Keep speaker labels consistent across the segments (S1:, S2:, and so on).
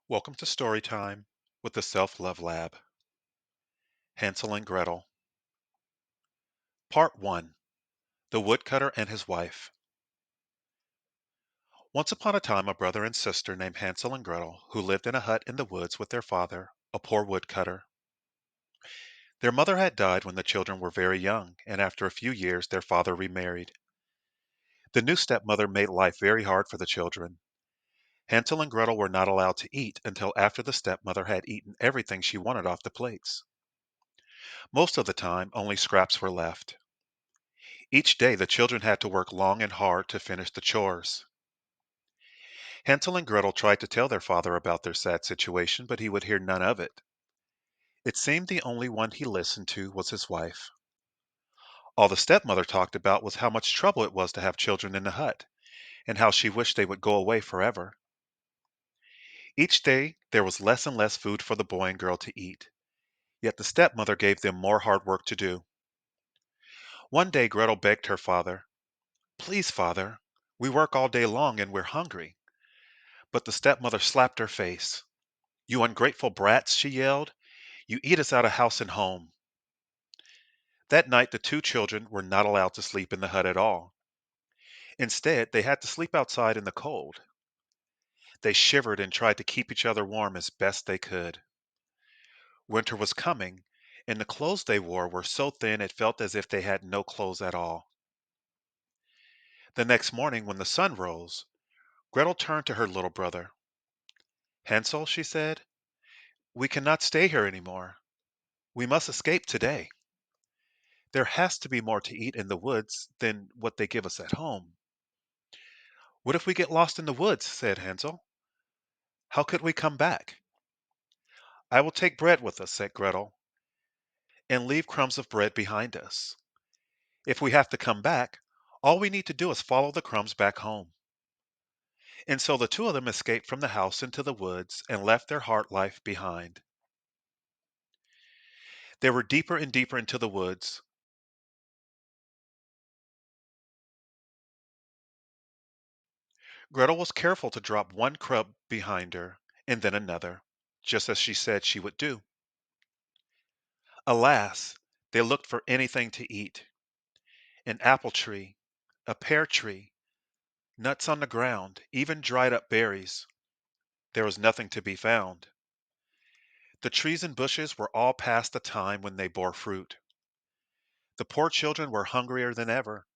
S1: Welcome to Story Time with the Self Love Lab. Hansel and Gretel. Part 1. The Woodcutter and His Wife. Once upon a time, a brother and sister named Hansel and Gretel who lived in a hut in the woods with their father, a poor woodcutter. Their mother had died when the children were very young, and after a few years, their father remarried. The new stepmother made life very hard for the children. Hansel and Gretel were not allowed to eat until after the stepmother had eaten everything she wanted off the plates. Most of the time, only scraps were left. Each day the children had to work long and hard to finish the chores. Hansel and Gretel tried to tell their father about their sad situation, but he would hear none of it. It seemed the only one he listened to was his wife. All the stepmother talked about was how much trouble it was to have children in the hut, and how she wished they would go away forever. Each day there was less and less food for the boy and girl to eat, yet the stepmother gave them more hard work to do. One day Gretel begged her father, "Please, father, we work all day long and we're hungry." But the stepmother slapped her face. "You ungrateful brats," she yelled. "You eat us out of house and home." That night the two children were not allowed to sleep in the hut at all. Instead, they had to sleep outside in the cold. They shivered and tried to keep each other warm as best they could. Winter was coming, and the clothes they wore were so thin it felt as if they had no clothes at all. The next morning, when the sun rose, Gretel turned to her little brother. "Hansel," she said, "we cannot stay here anymore. We must escape today. There has to be more to eat in the woods than what they give us at home." "What if we get lost in the woods?" said Hansel. "How could we come back?" "I will take bread with us," said Gretel, "and leave crumbs of bread behind us. If we have to come back, all we need to do is follow the crumbs back home." And so the two of them escaped from the house into the woods and left their heart life behind. They were deeper and deeper into the woods. Gretel was careful to drop one crumb behind her, and then another, just as she said she would do. Alas, they looked for anything to eat. An apple tree, a pear tree, nuts on the ground, even dried up berries. There was nothing to be found. The trees and bushes were all past the time when they bore fruit. The poor children were hungrier than ever.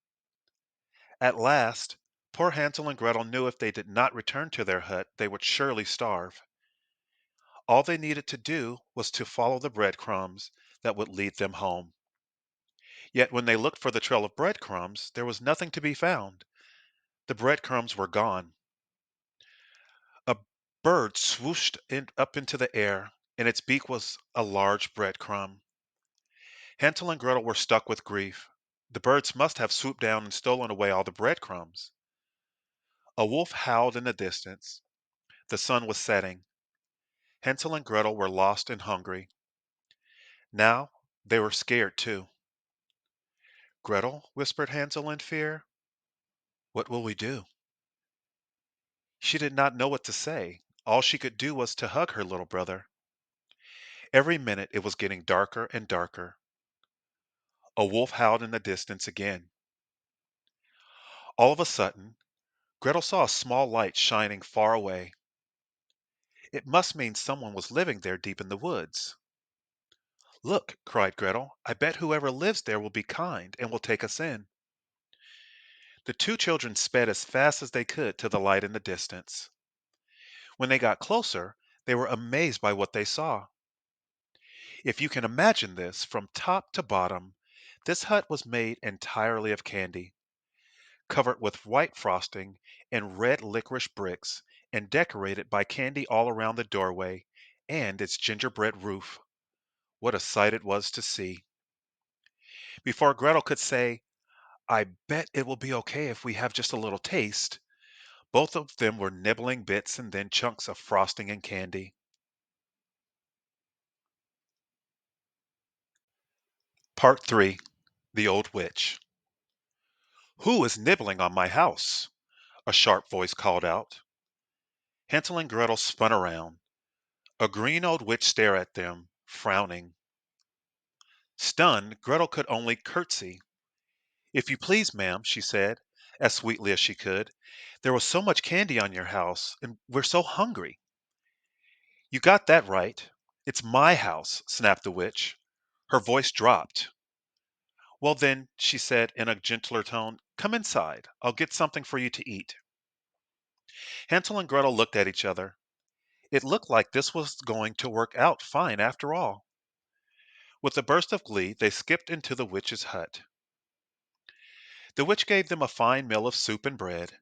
S1: At last, poor Hansel and Gretel knew if they did not return to their hut, they would surely starve. All they needed to do was to follow the breadcrumbs that would lead them home. Yet when they looked for the trail of breadcrumbs, there was nothing to be found. The breadcrumbs were gone. A bird up into the air, and its beak was a large breadcrumb. Hansel and Gretel were stuck with grief. The birds must have swooped down and stolen away all the breadcrumbs. A wolf howled in the distance. The sun was setting. Hansel and Gretel were lost and hungry. Now they were scared too. "Gretel," whispered Hansel in fear, "what will we do?" She did not know what to say. All she could do was to hug her little brother. Every minute it was getting darker and darker. A wolf howled in the distance again. All of a sudden, Gretel saw a small light shining far away. It must mean someone was living there deep in the woods. "Look," cried Gretel, "I bet whoever lives there will be kind and will take us in." The two children sped as fast as they could to the light in the distance. When they got closer, they were amazed by what they saw. If you can imagine this, from top to bottom, this hut was made entirely of candy, covered with white frosting and red licorice bricks, and decorated by candy all around the doorway and its gingerbread roof. What a sight it was to see. Before Gretel could say, "I bet it will be okay if we have just a little taste," both of them were nibbling bits and then chunks of frosting and candy. Part 3. The Old Witch. "Who is nibbling on my house?" a sharp voice called out. Hansel and Gretel spun around. A green old witch stared at them, frowning. Stunned, Gretel could only curtsy. "If you please, ma'am," she said, as sweetly as she could, "there was so much candy on your house, and we're so hungry." "You got that right. It's my house," snapped the witch. Her voice dropped. "Well, then," she said in a gentler tone, "come inside. I'll get something for you to eat." Hansel and Gretel looked at each other. It looked like this was going to work out fine after all. With a burst of glee, they skipped into the witch's hut. The witch gave them a fine meal of soup and bread.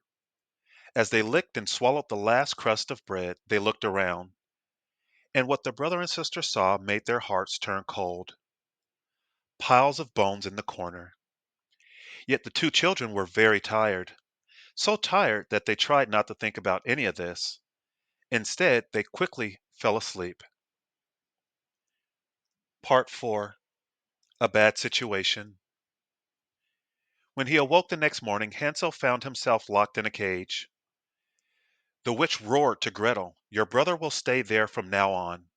S1: As they licked and swallowed the last crust of bread, they looked around, and what the brother and sister saw made their hearts turn cold. Piles of bones in the corner. Yet the two children were very tired, so tired that they tried not to think about any of this. Instead, they quickly fell asleep. Part 4. A Bad Situation. When he awoke the next morning, Hansel found himself locked in a cage. The witch roared to Gretel, "Your brother will stay there from now on.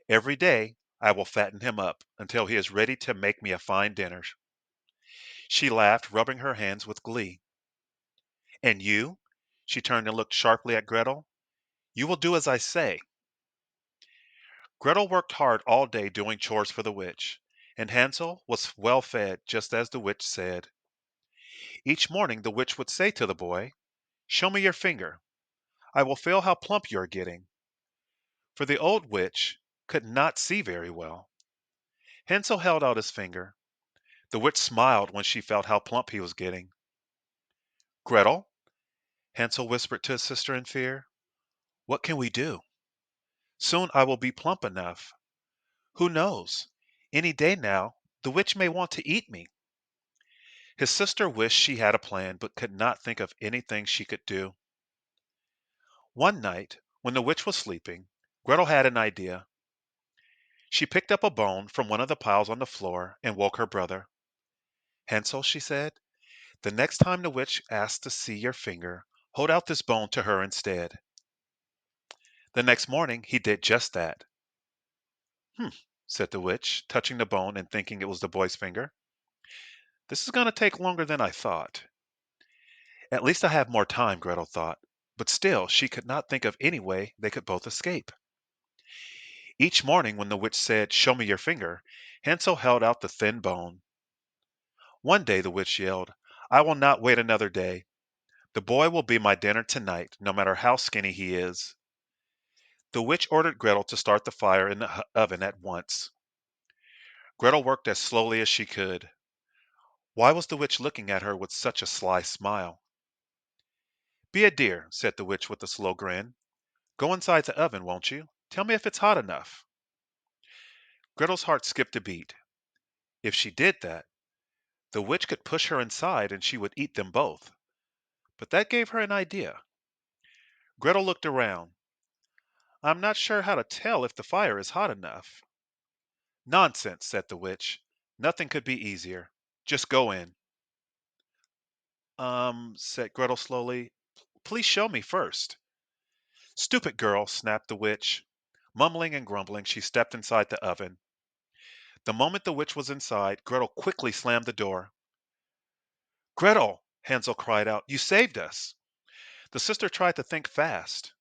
S1: Every day I will fatten him up until he is ready to make me a fine dinner." She laughed, rubbing her hands with glee. "And you?" She turned and looked sharply at Gretel. "You will do as I say." Gretel worked hard all day doing chores for the witch, and Hansel was well fed just as the witch said. Each morning the witch would say to the boy, "Show me your finger. I will feel how plump you are getting." For the old witch could not see very well. Hansel held out his finger. The witch smiled when she felt how plump he was getting. "Gretel," Hansel whispered to his sister in fear, "what can we do? Soon I will be plump enough. Who knows? Any day now, the witch may want to eat me." His sister wished she had a plan, but could not think of anything she could do. One night, when the witch was sleeping, Gretel had an idea. She picked up a bone from one of the piles on the floor and woke her brother. "Hansel," she said, "the next time the witch asks to see your finger, hold out this bone to her instead." The next morning he did just that. "Hm," said the witch, touching the bone and thinking it was the boy's finger. "This is going to take longer than I thought." At least I have more time, Gretel thought, but still she could not think of any way they could both escape. Each morning when the witch said, "Show me your finger," Hansel held out the thin bone. One day the witch yelled, "I will not wait another day. The boy will be my dinner tonight, no matter how skinny he is." The witch ordered Gretel to start the fire in the oven at once. Gretel worked as slowly as she could. Why was the witch looking at her with such a sly smile? "Be a dear," said the witch with a slow grin. "Go inside the oven, won't you? Tell me if it's hot enough." Gretel's heart skipped a beat. If she did that, the witch could push her inside and she would eat them both. But that gave her an idea. Gretel looked around. "I'm not sure how to tell if the fire is hot enough." "Nonsense," said the witch. "Nothing could be easier. Just go in." Said Gretel slowly. "Please show me first." "Stupid girl," snapped the witch. Mumbling and grumbling, she stepped inside the oven. The moment the witch was inside, Gretel quickly slammed the door. "Gretel!" Hansel cried out. "You saved us!" The sister tried to think fast.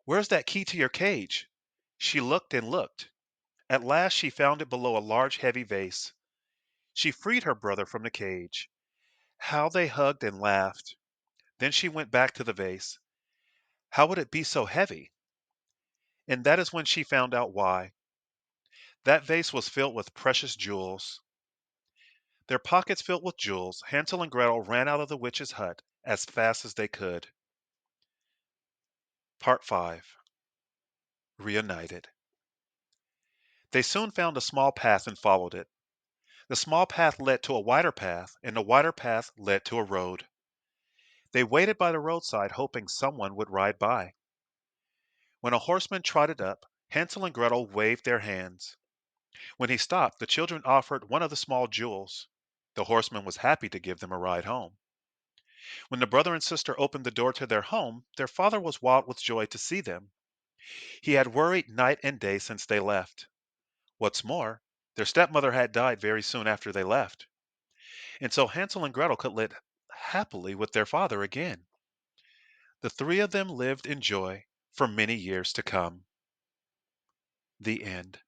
S1: "Where's that key to your cage?" She looked and looked. At last she found it below a large heavy vase. She freed her brother from the cage. How they hugged and laughed. Then she went back to the vase. How would it be so heavy? And that is when she found out why. That vase was filled with precious jewels. Their pockets filled with jewels, Hansel and Gretel ran out of the witch's hut as fast as they could. Part 5. Reunited. They soon found a small path and followed it. The small path led to a wider path, and the wider path led to a road. They waited by the roadside, hoping someone would ride by. When a horseman trotted up, Hansel and Gretel waved their hands. When he stopped, the children offered one of the small jewels. The horseman was happy to give them a ride home. When the brother and sister opened the door to their home, their father was wild with joy to see them. He had worried night and day since they left. What's more, their stepmother had died very soon after they left, and so Hansel and Gretel could live happily with their father again. The three of them lived in joy for many years to come. The end.